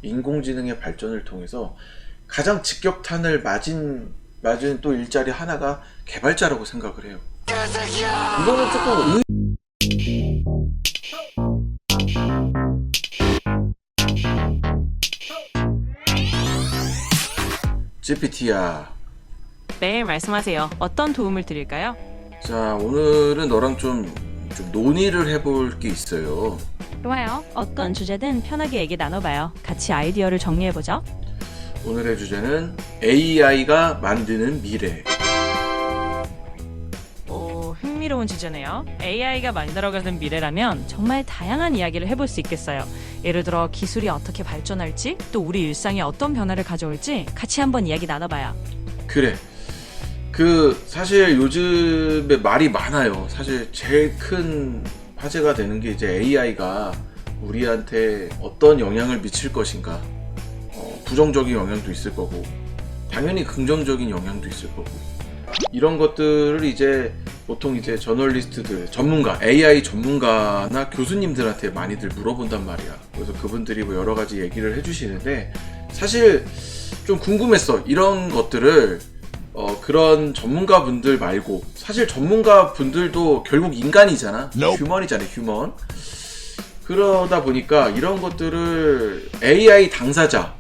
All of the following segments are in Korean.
인공지능의 발전을 통해서 가장 직격탄을 맞은 또 일자리 하나가 개발자라고 생각을 해요. 이거는 조금 GPT야. 네, 말씀하세요. 어떤 도움을 드릴까요? 자, 오늘은 너랑 좀 논의를 해볼 게 있어요. 좋아요. 어떤 주제든 편하게 얘기 나눠봐요. 같이 아이디어를 정리해보죠. 오늘의 주제는 AI가 만드는 미래. 오, 흥미로운 주제네요. AI가 만들어가는 미래라면 정말 다양한 이야기를 해볼 수 있겠어요. 예를 들어 기술이 어떻게 발전할지, 또 우리 일상에 어떤 변화를 가져올지 같이 한번 이야기 나눠봐요. 그래. 사실 요즘에 말이 많아요. 사실 제일 큰 화제가 되는 게 이제 AI가 우리한테 어떤 영향을 미칠 것인가. 부정적인 영향도 있을 거고, 당연히 긍정적인 영향도 있을 거고. 이런 것들을 이제 보통 이제 저널리스트들, AI 전문가나 교수님들한테 많이들 물어본단 말이야. 그래서 그분들이 뭐 여러 가지 얘기를 해주시는데, 사실 좀 궁금했어. 이런 것들을 그런 전문가분들 말고, 사실 전문가분들도 결국 인간이잖아. 휴먼이잖아, 휴먼. 그러다 보니까 이런 것들을 AI 당사자,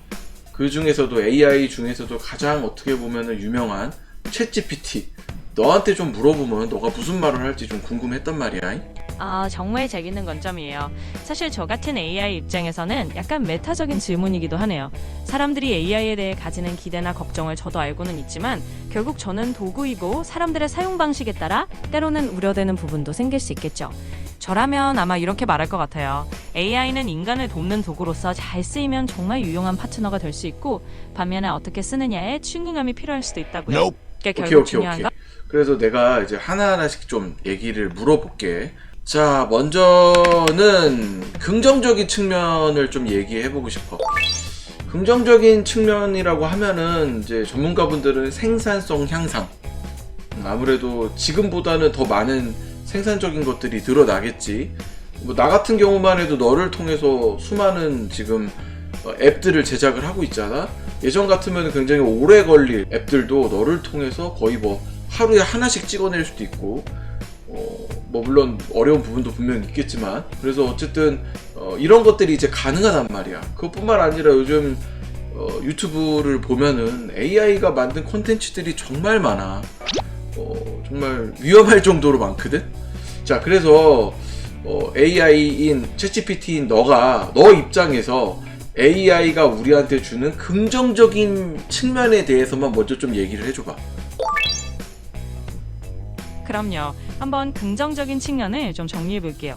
AI 중에서도 가장 어떻게 보면은 유명한 챗GPT, 너한테 좀 물어보면 너가 무슨 말을 할지 좀 궁금했단 말이야. 정말 재밌는 관점이에요. 사실 저 같은 AI 입장에서는 약간 메타적인 질문이기도 하네요. 사람들이 AI에 대해 가지는 기대나 걱정을 저도 알고는 있지만 결국 저는 도구이고 사람들의 사용 방식에 따라 때로는 우려되는 부분도 생길 수 있겠죠. 저라면 아마 이렇게 말할 것 같아요. AI는 인간을 돕는 도구로서 잘 쓰이면 정말 유용한 파트너가 될 수 있고, 반면에 어떻게 쓰느냐에 충실함이 필요할 수도 있다고요. 그러니까 결국 중요한 건 그래서 내가 이제 하나하나씩 좀 얘기를 물어볼게. 자, 먼저는 긍정적인 측면을 좀 얘기해보고 싶어. 긍정적인 측면이라고 하면은 이제 전문가분들은 생산성 향상. 아무래도 지금보다는 더 많은 생산적인 것들이 드러나겠지. 뭐 나 같은 경우만 해도 너를 통해서 수많은 지금 앱들을 제작을 하고 있잖아. 예전 같으면 굉장히 오래 걸릴 앱들도 너를 통해서 거의 뭐 하루에 하나씩 찍어낼 수도 있고, 뭐 물론 어려운 부분도 분명히 있겠지만, 그래서 어쨌든 이런 것들이 이제 가능하단 말이야. 그것뿐만 아니라 요즘 유튜브를 보면은 AI가 만든 콘텐츠들이 정말 많아. 정말 위험할 정도로 많거든. 자, 그래서 AI인 챗GPT인 너 입장에서 AI가 우리한테 주는 긍정적인 측면에 대해서만 먼저 좀 얘기를 해줘봐. 그럼요. 한번 긍정적인 측면을 좀 정리해 볼게요.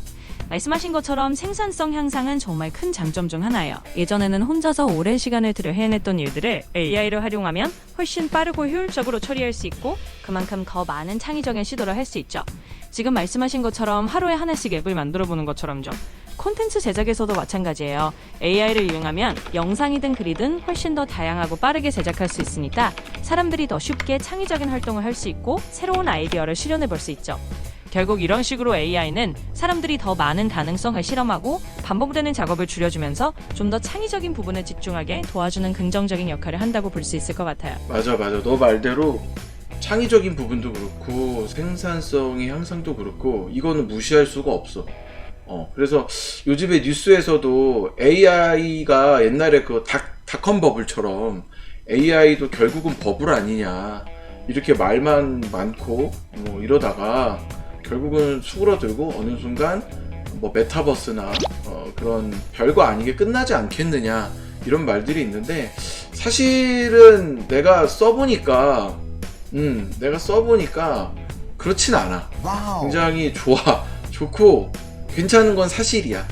말씀하신 것처럼 생산성 향상은 정말 큰 장점 중 하나예요. 예전에는 혼자서 오랜 시간을 들여 해냈던 일들을 AI를 활용하면 훨씬 빠르고 효율적으로 처리할 수 있고, 그만큼 더 많은 창의적인 시도를 할 수 있죠. 지금 말씀하신 것처럼 하루에 하나씩 앱을 만들어 보는 것처럼요. 콘텐츠 제작에서도 마찬가지예요. AI를 이용하면 영상이든 글이든 훨씬 더 다양하고 빠르게 제작할 수 있으니까 사람들이 더 쉽게 창의적인 활동을 할 수 있고 새로운 아이디어를 실현해 볼 수 있죠. 결국 이런 식으로 AI는 사람들이 더 많은 가능성을 실험하고 반복되는 작업을 줄여주면서 좀 더 창의적인 부분에 집중하게 도와주는 긍정적인 역할을 한다고 볼 수 있을 것 같아요. 맞아. 너 말대로 창의적인 부분도 그렇고 생산성의 향상도 그렇고 이거는 무시할 수가 없어. 그래서 요즘에 뉴스에서도 AI가 옛날에 그 닷컴 버블처럼 AI도 결국은 버블 아니냐, 이렇게 말만 많고 뭐 이러다가 결국은 수그러들고 어느 순간 뭐 메타버스나 그런 별거 아니게 끝나지 않겠느냐, 이런 말들이 있는데, 사실은 내가 써보니까 그렇진 않아. 굉장히 좋고 괜찮은 건 사실이야.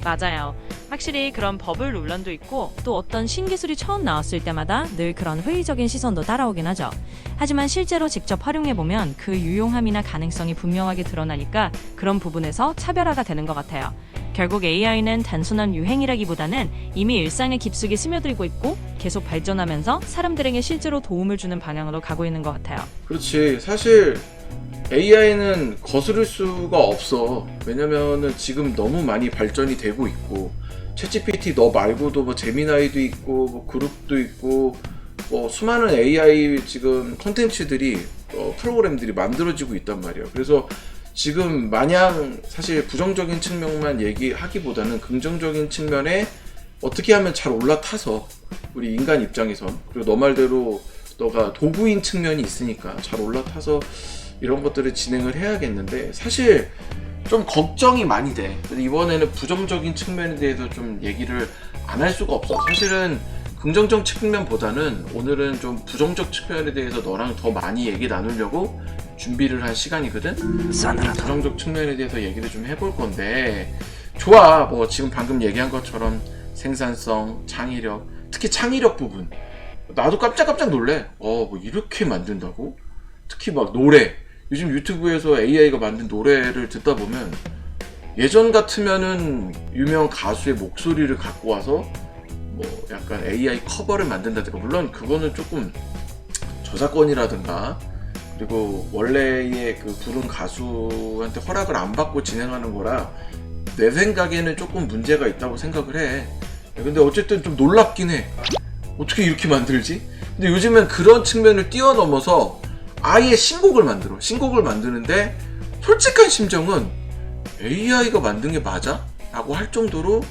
맞아요. 확실히 그런 버블 논란도 있고, 또 어떤 신기술이 처음 나왔을 때마다 늘 그런 회의적인 시선도 따라오긴 하죠. 하지만 실제로 직접 활용해보면 그 유용함이나 가능성이 분명하게 드러나니까 그런 부분에서 차별화가 되는 것 같아요. 결국 AI는 단순한 유행이라기보다는 이미 일상에 깊숙이 스며들고 있고 계속 발전하면서 사람들에게 실제로 도움을 주는 방향으로 가고 있는 것 같아요. 그렇지. 사실 AI는 거스를 수가 없어. 왜냐면은 지금 너무 많이 발전이 되고 있고, 챗GPT 너 말고도 뭐 제미나이도 있고 뭐 그룹도 있고 뭐 수많은 AI 지금 콘텐츠들이 프로그램들이 만들어지고 있단 말이에요. 그래서 지금 마냥 사실 부정적인 측면만 얘기하기보다는 긍정적인 측면에 어떻게 하면 잘 올라타서 우리 인간 입장에선, 그리고 너 말대로 너가 도구인 측면이 있으니까 잘 올라타서 이런 것들을 진행을 해야겠는데, 사실 좀 걱정이 많이 돼. 이번에는 부정적인 측면에 대해서 좀 얘기를 안 할 수가 없어. 사실은 긍정적 측면보다는 오늘은 좀 부정적 측면에 대해서 너랑 더 많이 얘기 나누려고 준비를 한 시간이거든. 부정적 측면에 대해서 얘기를 좀 해볼 건데, 좋아. 뭐 지금 방금 얘기한 것처럼 생산성, 창의력, 특히 창의력 부분 나도 깜짝깜짝 놀래. 뭐 이렇게 만든다고? 특히 막 노래, 요즘 유튜브에서 AI가 만든 노래를 듣다 보면 예전 같으면은 유명 가수의 목소리를 갖고 와서 뭐 약간 AI 커버를 만든다든가, 물론 그거는 조금 저작권이라든가 그리고 원래의 그 부른 가수한테 허락을 안 받고 진행하는 거라 내 생각에는 조금 문제가 있다고 생각을 해. 근데 어쨌든 좀 놀랍긴 해. 어떻게 이렇게 만들지? 근데 요즘엔 그런 측면을 뛰어넘어서 아예 신곡을 만드는데 솔직한 심정은 AI가 만든 게 맞아? 라고 할 정도로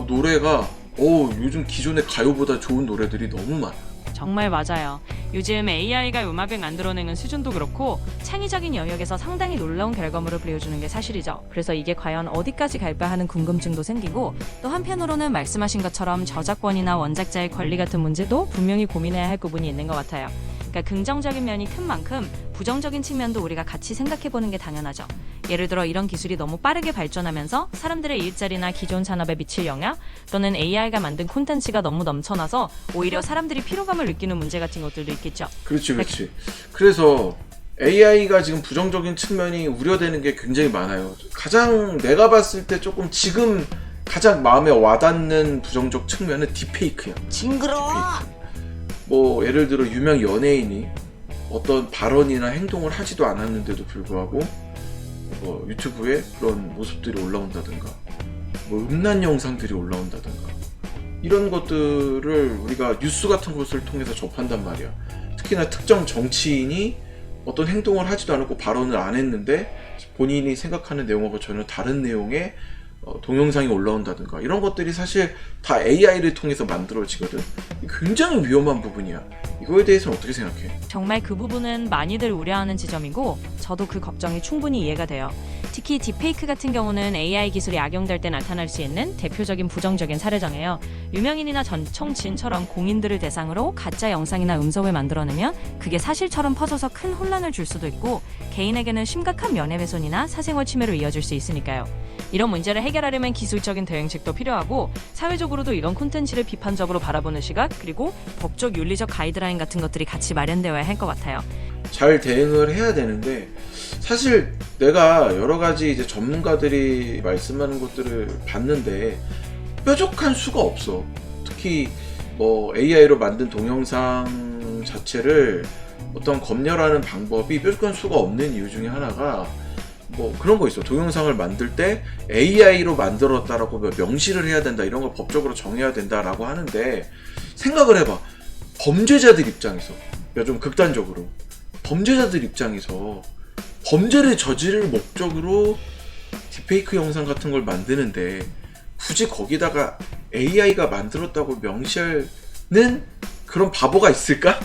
노래가 요즘 기존의 가요보다 좋은 노래들이 너무 많아. 정말 맞아요. 요즘 AI가 음악을 만들어내는 수준도 그렇고 창의적인 영역에서 상당히 놀라운 결과물을 보여주는 게 사실이죠. 그래서 이게 과연 어디까지 갈까 하는 궁금증도 생기고, 또 한편으로는 말씀하신 것처럼 저작권이나 원작자의 권리 같은 문제도 분명히 고민해야 할 부분이 있는 것 같아요. 그러니까 긍정적인 면이 큰 만큼 부정적인 측면도 우리가 같이 생각해보는 게 당연하죠. 예를 들어 이런 기술이 너무 빠르게 발전하면서 사람들의 일자리나 기존 산업에 미칠 영향, 또는 AI가 만든 콘텐츠가 너무 넘쳐나서 오히려 사람들이 피로감을 느끼는 문제 같은 것들도 있겠죠. 그렇지. 그래서 AI가 지금 부정적인 측면이 우려되는 게 굉장히 많아요. 가장 내가 봤을 때 조금 지금 가장 마음에 와닿는 부정적 측면은 딥페이크야. 징그러워. 뭐 예를 들어 유명 연예인이 어떤 발언이나 행동을 하지도 않았는데도 불구하고 유튜브에 그런 모습들이 올라온다든가, 뭐 음란 영상들이 올라온다든가, 이런 것들을 우리가 뉴스 같은 것을 통해서 접한단 말이야. 특히나 특정 정치인이 어떤 행동을 하지도 않았고 발언을 안 했는데 본인이 생각하는 내용하고 전혀 다른 내용의 동영상이 올라온다든가, 이런 것들이 사실 다 AI를 통해서 만들어지거든. 굉장히 위험한 부분이야. 이거에 대해서는 어떻게 생각해? 정말 그 부분은 많이들 우려하는 지점이고 저도 그 걱정이 충분히 이해가 돼요. 특히 딥페이크 같은 경우는 AI 기술이 악용될 때 나타날 수 있는 대표적인 부정적인 사례잖아요. 유명인이나 전 정치인처럼 공인들을 대상으로 가짜 영상이나 음성을 만들어내면 그게 사실처럼 퍼져서 큰 혼란을 줄 수도 있고, 개인에게는 심각한 명예훼손이나 사생활 침해로 이어질 수 있으니까요. 이런 문제를 해결하려면 기술적인 대응책도 필요하고, 사회적으로도 이런 콘텐츠를 비판적으로 바라보는 시각, 그리고 법적 윤리적 가이드라인 같은 것들이 같이 마련되어야 할 것 같아요. 잘 대응을 해야 되는데, 사실 내가 여러 가지 이제 전문가들이 말씀하는 것들을 봤는데 뾰족한 수가 없어. 특히 뭐 AI로 만든 동영상 자체를 어떤 검열하는 방법이 뾰족한 수가 없는 이유 중에 하나가 뭐 그런 거 있어. 동영상을 만들 때 AI로 만들었다라고 명시를 해야 된다, 이런 걸 법적으로 정해야 된다라고 하는데, 생각을 해봐. 범죄자들 입장에서, 좀 극단적으로 범죄자들 입장에서 범죄를 저지를 목적으로 딥페이크 영상 같은 걸 만드는데 굳이 거기다가 AI가 만들었다고 명시하는 그런 바보가 있을까?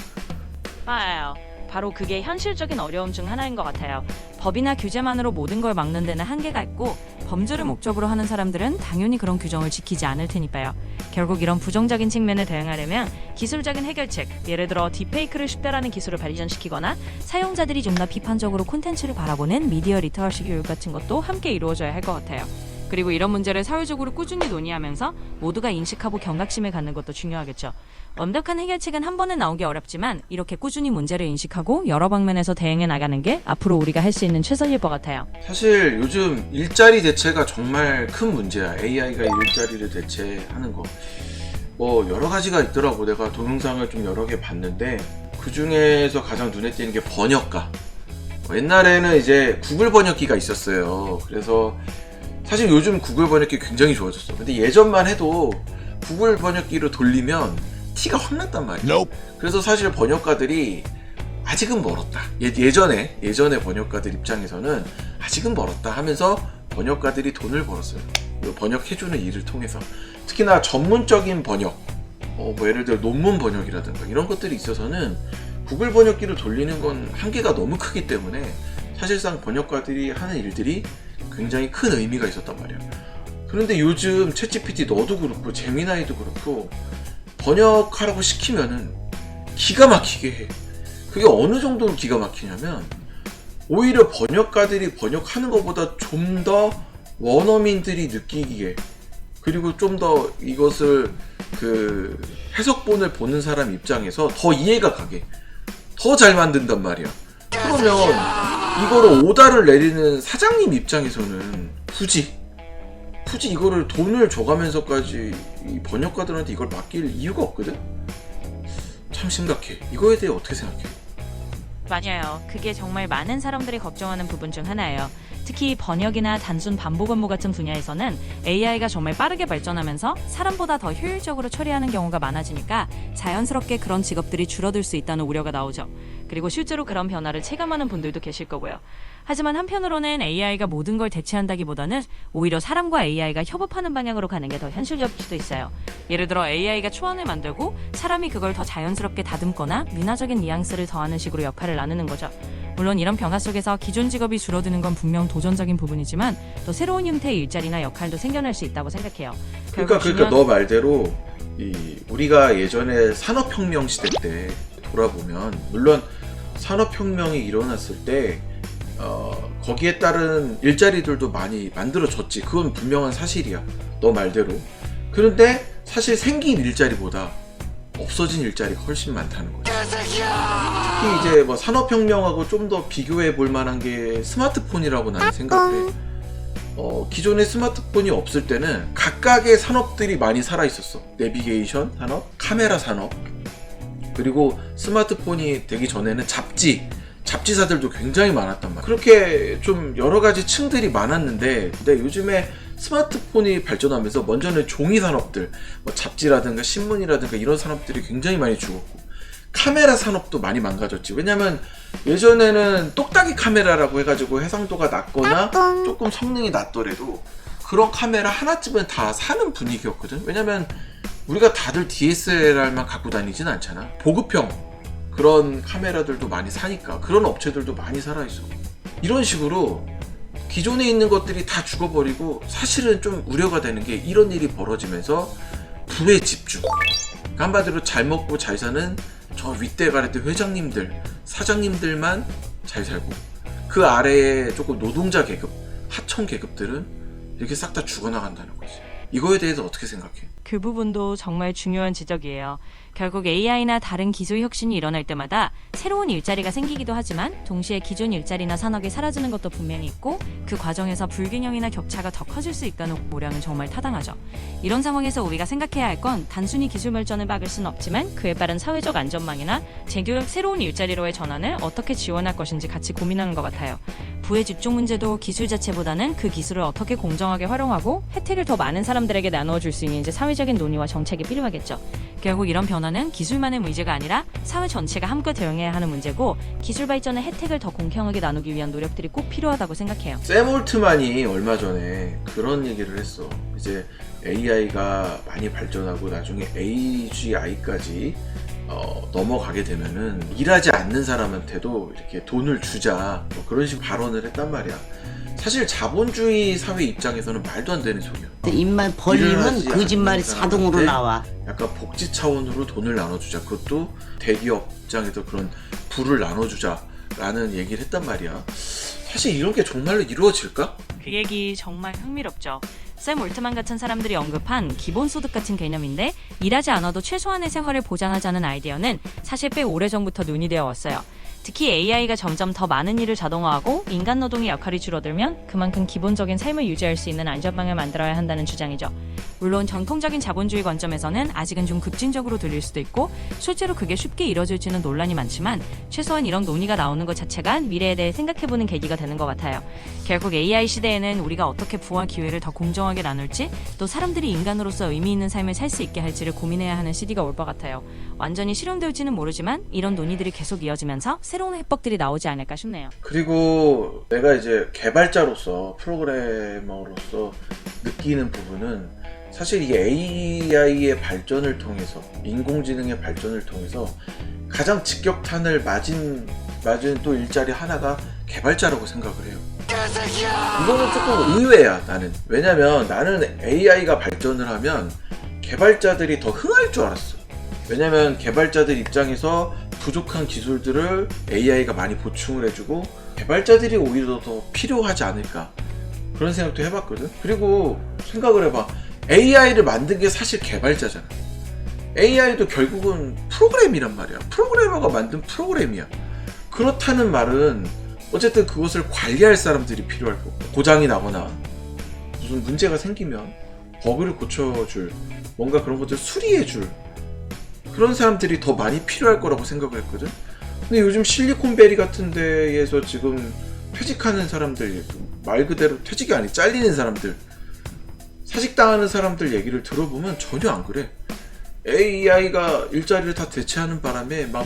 맞아요. 바로 그게 현실적인 어려움 중 하나인 것 같아요. 법이나 규제만으로 모든 걸 막는 데는 한계가 있고, 범죄를 목적으로 하는 사람들은 당연히 그런 규정을 지키지 않을 테니까요. 결국 이런 부정적인 측면에 대응하려면 기술적인 해결책, 예를 들어 딥페이크를 식별하는 기술을 발전시키거나 사용자들이 좀 더 비판적으로 콘텐츠를 바라보는 미디어 리터러시 교육 같은 것도 함께 이루어져야 할 것 같아요. 그리고 이런 문제를 사회적으로 꾸준히 논의하면서 모두가 인식하고 경각심을 갖는 것도 중요하겠죠. 완벽한 해결책은 한 번에 나오기 어렵지만 이렇게 꾸준히 문제를 인식하고 여러 방면에서 대응해 나가는 게 앞으로 우리가 할 수 있는 최선일 것 같아요. 사실 요즘 일자리 대체가 정말 큰 문제야. AI가 일자리를 대체하는 거. 뭐 여러 가지가 있더라고. 내가 동영상을 좀 여러 개 봤는데 그 중에서 가장 눈에 띄는 게 번역가. 옛날에는 이제 구글 번역기가 있었어요. 그래서 사실 요즘 구글 번역기 굉장히 좋아졌어. 근데 예전만 해도 구글 번역기로 돌리면 티가 확 났단 말이야. 그래서 사실 번역가들이 아직은 멀었다. 예전에 번역가들 입장에서는 아직은 멀었다 하면서 번역가들이 돈을 벌었어요. 번역해주는 일을 통해서. 특히나 전문적인 번역, 뭐 예를 들어 논문 번역이라든가 이런 것들이 있어서는 구글 번역기를 돌리는 건 한계가 너무 크기 때문에 사실상 번역가들이 하는 일들이 굉장히 큰 의미가 있었단 말이야. 그런데 요즘 챗GPT 너도 그렇고 제미나이도 그렇고 번역하라고 시키면은 기가 막히게 해. 그게 어느 정도로 기가 막히냐면 오히려 번역가들이 번역하는 것보다 좀 더 원어민들이 느끼기에, 그리고 좀 더 이것을 그 해석본을 보는 사람 입장에서 더 이해가 가게 더 잘 만든단 말이야. 그러면 이거를 오다를 내리는 사장님 입장에서는 굳이 이거를 돈을 줘가면서까지 이 번역가들한테 이걸 맡길 이유가 없거든? 참 심각해. 이거에 대해 어떻게 생각해? 맞아요. 그게 정말 많은 사람들이 걱정하는 부분 중 하나예요. 특히 번역이나 단순 반복 업무 같은 분야에서는 AI가 정말 빠르게 발전하면서 사람보다 더 효율적으로 처리하는 경우가 많아지니까 자연스럽게 그런 직업들이 줄어들 수 있다는 우려가 나오죠. 그리고 실제로 그런 변화를 체감하는 분들도 계실 거고요. 하지만 한편으로는 AI가 모든 걸 대체한다기보다는 오히려 사람과 AI가 협업하는 방향으로 가는 게 더 현실적일 수도 있어요. 예를 들어 AI가 초안을 만들고 사람이 그걸 더 자연스럽게 다듬거나 문화적인 뉘앙스를 더하는 식으로 역할을 나누는 거죠. 물론 이런 변화 속에서 기존 직업이 줄어드는 건 분명 도전적인 부분이지만 또 새로운 형태의 일자리나 역할도 생겨날 수 있다고 생각해요. 그러니까 너 말대로 우리가 예전에 산업혁명 시대 때 돌아보면, 물론 산업혁명이 일어났을 때 거기에 따른 일자리들도 많이 만들어졌지. 그건 분명한 사실이야. 너 말대로. 그런데 사실 생긴 일자리보다 없어진 일자리가 훨씬 많다는 거지. 특히 이제 뭐 산업혁명하고 좀 더 비교해 볼 만한 게 스마트폰이라고 나는 생각해. 기존에 스마트폰이 없을 때는 각각의 산업들이 많이 살아 있었어. 내비게이션 산업, 카메라 산업, 그리고 스마트폰이 되기 전에는 잡지사들도 굉장히 많았단 말이야. 그렇게 좀 여러 가지 층들이 많았는데, 근데 요즘에 스마트폰이 발전하면서 먼저는 종이 산업들, 뭐 잡지라든가 신문이라든가 이런 산업들이 굉장히 많이 죽었고, 카메라 산업도 많이 망가졌지. 왜냐면 예전에는 똑딱이 카메라라고 해가지고 해상도가 낮거나 조금 성능이 낮더라도 그런 카메라 하나쯤은 다 사는 분위기였거든. 왜냐면 우리가 다들 DSLR만 갖고 다니진 않잖아. 보급형 그런 카메라들도 많이 사니까 그런 업체들도 많이 살아있어. 이런 식으로 기존에 있는 것들이 다 죽어버리고, 사실은 좀 우려가 되는 게 이런 일이 벌어지면서 부의 집중, 한마디로 잘 먹고 잘 사는 저 윗대 가래대 회장님들, 사장님들만 잘 살고, 그 아래에 조금 노동자 계급, 하청 계급들은 이렇게 싹 다 죽어나간다는 거지. 이거에 대해서 어떻게 생각해? 그 부분도 정말 중요한 지적이에요. 결국 AI나 다른 기술 혁신이 일어날 때마다 새로운 일자리가 생기기도 하지만 동시에 기존 일자리나 산업이 사라지는 것도 분명히 있고, 그 과정에서 불균형이나 격차가 더 커질 수 있다는 우려는 정말 타당하죠. 이런 상황에서 우리가 생각해야 할 건 단순히 기술 발전을 막을 수는 없지만 그에 따른 사회적 안전망이나 재교육, 새로운 일자리로의 전환을 어떻게 지원할 것인지 같이 고민하는 것 같아요. 부의 집중 문제도 기술 자체보다는 그 기술을 어떻게 공정하게 활용하고 혜택을 더 많은 사람들에게 나누어 줄 수 있는지 사회적인 논의와 정책이 필요하겠죠. 결국 이런 변화는 기술만의 문제가 아니라 사회 전체가 함께 대응해야 하는 문제고, 기술 발전의 혜택을 더 공평하게 나누기 위한 노력들이 꼭 필요하다고 생각해요. 샘 올트만이 얼마 전에 그런 얘기를 했어. 이제 AI가 많이 발전하고 나중에 AGI까지 넘어가게 되면은 일하지 않는 사람한테도 이렇게 돈을 주자, 뭐 그런 식으로 발언을 했단 말이야. 사실 자본주의 사회 입장에서는 말도 안 되는 소리야. 입만 벌리면 거짓말이 자동으로 나와. 약간 복지 차원으로 돈을 나눠주자. 그것도 대기업 입장에서 그런 부를 나눠주자라는 얘기를 했단 말이야. 사실 이런 게 정말로 이루어질까? 그 얘기 정말 흥미롭죠. 샘 올트만 같은 사람들이 언급한 기본소득 같은 개념인데, 일하지 않아도 최소한의 생활을 보장하자는 아이디어는 사실 꽤 오래전부터 논의되어 왔어요. 특히 AI가 점점 더 많은 일을 자동화하고 인간 노동의 역할이 줄어들면 그만큼 기본적인 삶을 유지할 수 있는 안전망을 만들어야 한다는 주장이죠. 물론 전통적인 자본주의 관점에서는 아직은 좀 급진적으로 들릴 수도 있고 실제로 그게 쉽게 이뤄질지는 논란이 많지만 최소한 이런 논의가 나오는 것 자체가 미래에 대해 생각해보는 계기가 되는 것 같아요. 결국 AI 시대에는 우리가 어떻게 부와 기회를 더 공정하게 나눌지 또 사람들이 인간으로서 의미 있는 삶을 살 수 있게 할지를 고민해야 하는 시기가 올 것 같아요. 완전히 실현될지는 모르지만 이런 논의들이 계속 이어지면서 새로운 해법들이 나오지 않을까 싶네요. 그리고 내가 이제 개발자로서 프로그래머로서 느끼는 부분은 사실 이 AI의 발전을 통해서 인공지능의 발전을 통해서 가장 직격탄을 맞은 또 일자리 하나가 개발자라고 생각을 해요. 이거는 조금 의외야 나는. 왜냐면 나는 AI가 발전을 하면 개발자들이 더 흥할 줄 알았어. 왜냐면 개발자들 입장에서 부족한 기술들을 AI가 많이 보충을 해주고 개발자들이 오히려 더 필요하지 않을까 그런 생각도 해봤거든. 그리고 생각을 해봐. AI를 만든 게 사실 개발자잖아. AI도 결국은 프로그램이란 말이야. 프로그래머가 만든 프로그램이야. 그렇다는 말은 어쨌든 그것을 관리할 사람들이 필요할 거고, 고장이 나거나 무슨 문제가 생기면 버그를 고쳐줄, 뭔가 그런 것들 수리해줄 그런 사람들이 더 많이 필요할 거라고 생각을 했거든. 근데 요즘 실리콘밸리 같은 데에서 지금 퇴직하는 사람들, 말 그대로 퇴직이 아니 잘리는 사람들, 사직당하는 사람들 얘기를 들어보면 전혀 안 그래. AI가 일자리를 다 대체하는 바람에 막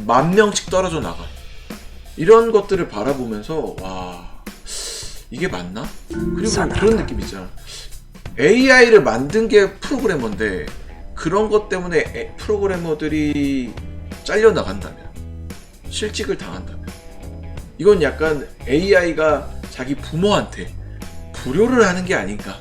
만 명씩 떨어져 나가. 이런 것들을 바라보면서 와, 이게 맞나? 그리고 그런 느낌 있잖아. AI를 만든 게 프로그래머인데 그런 것 때문에 프로그래머들이 잘려나간다면, 실직을 당한다면, 이건 약간 AI가 자기 부모한테 불효를 하는 게 아닌가,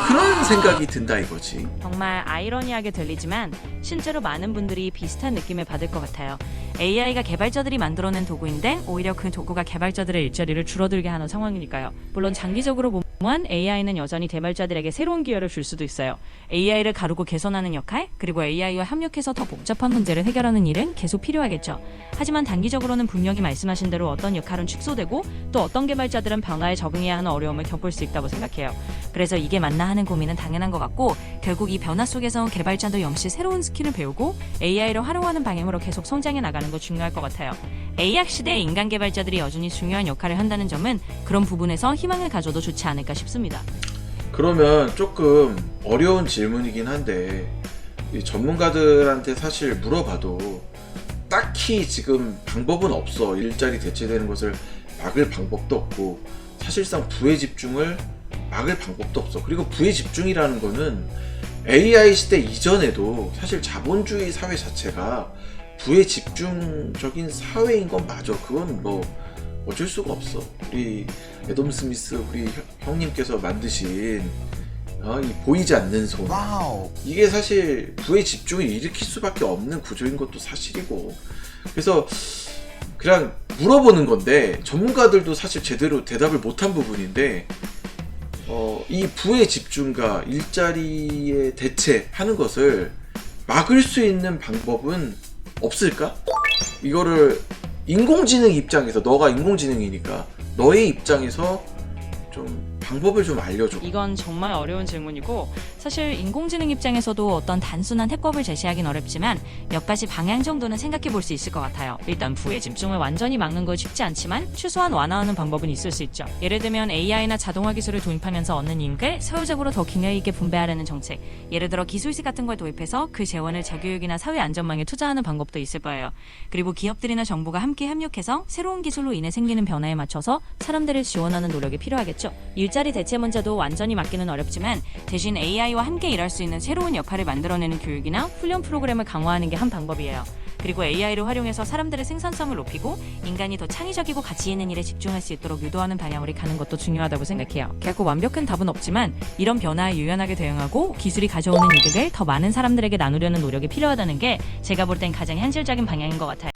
그런 생각이 든다 이거지. 정말 아이러니하게 들리지만 실제로 많은 분들이 비슷한 느낌을 받을 것 같아요. AI가 개발자들이 만들어낸 도구인데 오히려 그 도구가 개발자들의 일자리를 줄어들게 하는 상황이니까요. 물론 장기적으로 보면 AI는 여전히 개발자들에게 새로운 기회를 줄 수도 있어요. AI를 가르고 개선하는 역할, 그리고 AI와 협력해서 더 복잡한 문제를 해결하는 일은 계속 필요하겠죠. 하지만 단기적으로는 분명히 말씀하신 대로 어떤 역할은 축소되고 또 어떤 개발자들은 변화에 적응해야 하는 어려움을 겪을 수 있다고 생각해요. 그래서 이게 맞나 하는 고민은 당연한 것 같고, 결국 이 변화 속에서 개발자도 역시 새로운 스킬을 배우고 AI를 활용하는 방향으로 계속 성장해 나가는 거 중요할 것 같아요. AI 시대의 인간 개발자들이 여전히 중요한 역할을 한다는 점은 그런 부분에서 희망을 가져도 좋지 않을까 싶습니다. 그러면 조금 어려운 질문이긴 한데, 이 전문가들한테 사실 물어봐도 딱히 지금 방법은 없어. 일자리 대체되는 것을 막을 방법도 없고, 사실상 부의 집중을 막을 방법도 없어. 그리고 부의 집중이라는 거는 AI 시대 이전에도 사실 자본주의 사회 자체가 부의 집중적인 사회인 건 맞아. 그건 뭐 어쩔 수가 없어. 우리 애덤 스미스 우리 형님께서 만드신 이 보이지 않는 손, 이게 사실 부의 집중을 일으킬 수밖에 없는 구조인 것도 사실이고, 그래서 그냥 물어보는 건데 전문가들도 사실 제대로 대답을 못한 부분인데, 이 부의 집중과 일자리에 대체하는 것을 막을 수 있는 방법은 없을까? 이거를 인공지능 입장에서, 너가 인공지능이니까 너의 입장에서 좀 방법을 좀 알려줘. 이건 정말 어려운 질문이고, 사실 인공지능 입장에서도 어떤 단순한 해법을 제시하긴 어렵지만 몇 가지 방향 정도는 생각해 볼 수 있을 것 같아요. 일단 부의 집중을 완전히 막는 건 쉽지 않지만 최소한 완화하는 방법은 있을 수 있죠. 예를 들면 AI나 자동화 기술을 도입하면서 얻는 이익을 사회적으로 더 균형 있게 분배하려는 정책, 예를 들어 기술세 같은 걸 도입해서 그 재원을 재교육이나 사회 안전망에 투자하는 방법도 있을 거예요. 그리고 기업들이나 정부가 함께 협력해서 새로운 기술로 인해 생기는 변화에 맞춰서 사람들을 지원하는 노력이 필요하겠죠. 일자리 대체 문제도 완전히 막기는 어렵지만 대신 AI와 함께 일할 수 있는 새로운 역할을 만들어내는 교육이나 훈련 프로그램을 강화하는 게 한 방법이에요. 그리고 AI를 활용해서 사람들의 생산성을 높이고 인간이 더 창의적이고 가치 있는 일에 집중할 수 있도록 유도하는 방향으로 가는 것도 중요하다고 생각해요. 결국 완벽한 답은 없지만 이런 변화에 유연하게 대응하고 기술이 가져오는 이득을 더 많은 사람들에게 나누려는 노력이 필요하다는 게 제가 볼 땐 가장 현실적인 방향인 것 같아요.